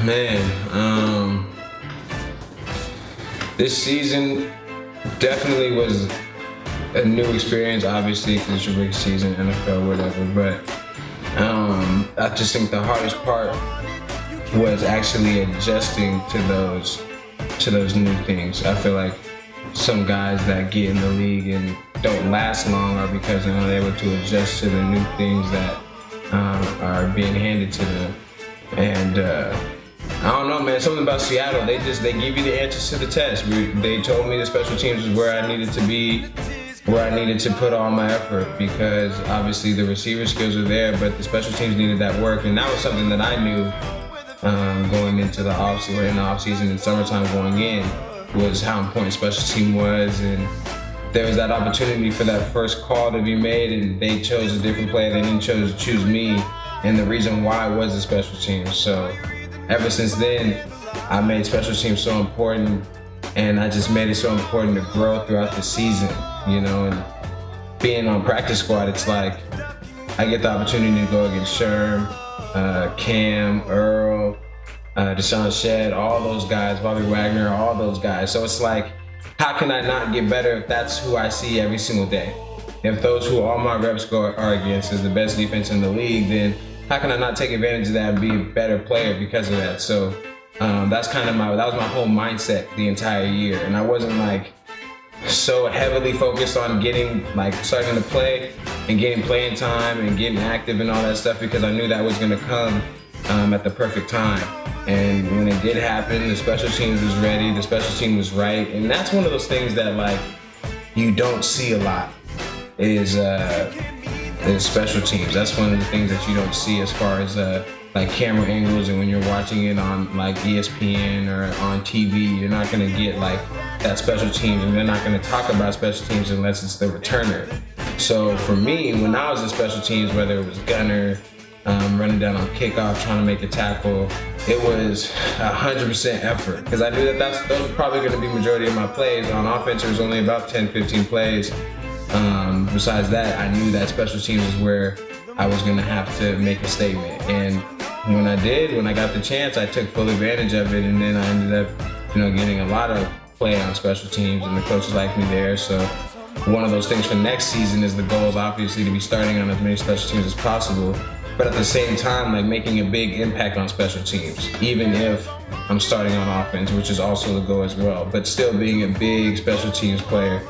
Man, this season definitely was a new experience, obviously, because it's your rookie season, NFL, whatever. But I just think the hardest part was actually adjusting to those new things. I feel like some guys that get in the league and don't last long are because they're not able to adjust to the new things that are being handed to them. And I don't know, man, something about Seattle, they give you the answers to the test. They told me the special teams was where I needed to be, where I needed to put all my effort, because obviously the receiver skills are there, but the special teams needed that work. And that was something that I knew going into the offseason and summertime going in, was how important special team was. And there was that opportunity for that first call to be made, and they chose a different player. They didn't choose me, and the reason why was the special teams. So ever since then, I made special teams so important, and I just made it so important to grow throughout the season, you know. And being on practice squad, it's like I get the opportunity to go against Sherm, Cam, Earl, Deshaun Shedd, all those guys, Bobby Wagner, all those guys. So it's like, how can I not get better if that's who I see every single day? If those who all my reps are against is the best defense in the league, then how can I not take advantage of that and be a better player because of that? So that's kind of that was my whole mindset the entire year. And I wasn't like so heavily focused on starting to play and getting playing time and getting active and all that stuff, because I knew that was gonna come at the perfect time. And when it did happen, the special teams was ready, the special team was right. And that's one of those things that like you don't see a lot is special teams. That's one of the things that you don't see as far as like camera angles, and when you're watching it on like ESPN or on TV, you're not gonna get like that special teams, and they're not gonna talk about special teams unless it's the returner. So for me, when I was in special teams, whether it was gunner, running down on kickoff, trying to make a tackle, it was 100% effort, because I knew that those were probably gonna be majority of my plays. On offense, it was only about 10, 15 plays. Besides that, I knew that special teams is where I was gonna have to make a statement. And when I got the chance, I took full advantage of it, and then I ended up, getting a lot of play on special teams, and the coaches liked me there. So one of those things for next season is the goal is obviously to be starting on as many special teams as possible, but at the same time, like making a big impact on special teams, even if I'm starting on offense, which is also the goal as well, but still being a big special teams player,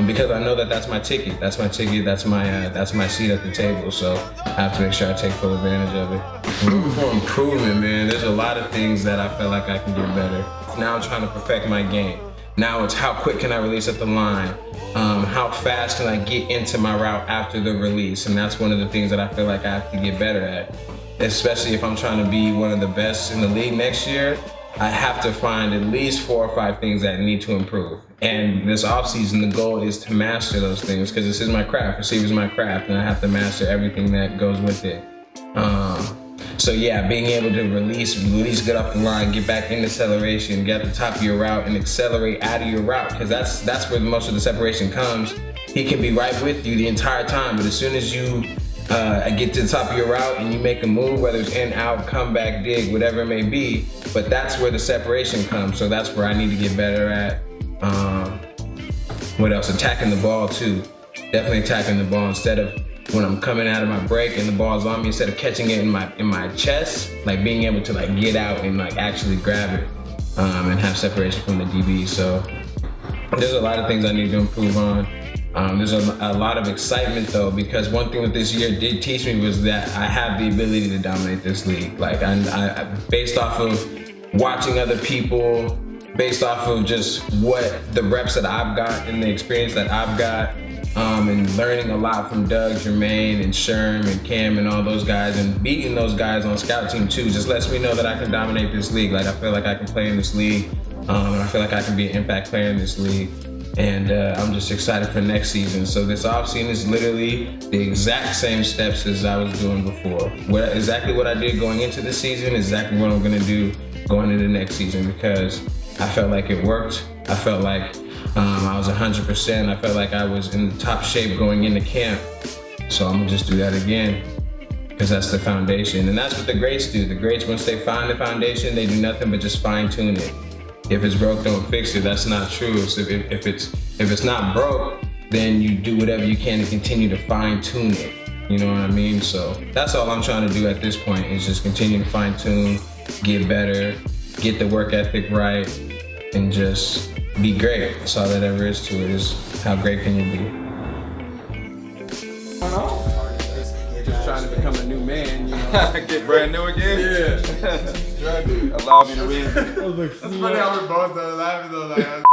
because I know that that's my ticket. That's my seat at the table. So I have to make sure I take full advantage of it. Room for improvement, man. There's a lot of things that I feel like I can get better. Now I'm trying to perfect my game. Now it's how quick can I release at the line? How fast can I get into my route after the release? And that's one of the things that I feel like I have to get better at. Especially if I'm trying to be one of the best in the league next year, I have to find at least 4 or 5 things that need to improve. And this offseason, the goal is to master those things, because this is my craft. Receiver's my craft, and I have to master everything that goes with it. So yeah, being able to release good off the line, get back in acceleration, get at the top of your route and accelerate out of your route, because that's where most of the separation comes. He can be right with you the entire time, but as soon as you get to the top of your route and you make a move, whether it's in, out, comeback, dig, whatever it may be, but that's where the separation comes. So that's where I need to get better at. What else? Attacking the ball too. Definitely attacking the ball instead of when I'm coming out of my break and the ball's on me, instead of catching it in my chest, like being able to like get out and like actually grab it and have separation from the DB. So there's a lot of things I need to improve on. There's a lot of excitement though, because one thing that this year did teach me was that I have the ability to dominate this league. Like I based off of watching other people, based off of just what the reps that I've got and the experience that I've got, and learning a lot from Doug, Jermaine, and Sherm, and Cam, and all those guys, and beating those guys on scout team too, just lets me know that I can dominate this league. Like I feel like I can play in this league, and I feel like I can be an impact player in this league. And I'm just excited for next season. So this offseason is literally the exact same steps as I was doing before. Exactly what I did going into this season, exactly what I'm gonna do going into the next season, because I felt like it worked. I felt like I was 100%. I felt like I was in the top shape going into camp. So I'm gonna just do that again, because that's the foundation. And that's what the greats do. The greats, once they find the foundation, they do nothing but just fine tune it. If it's broke, don't fix it. That's not true. So if it's not broke, then you do whatever you can to continue to fine tune it. You know what I mean? So that's all I'm trying to do at this point, is just continue to fine tune, get better, get the work ethic right, and just be great. That's all that ever is to it, is how great can you be? Just trying to become a new man, you know. Get brand new again? Yeah. Allow me to read. It's funny how we both are laughing though, like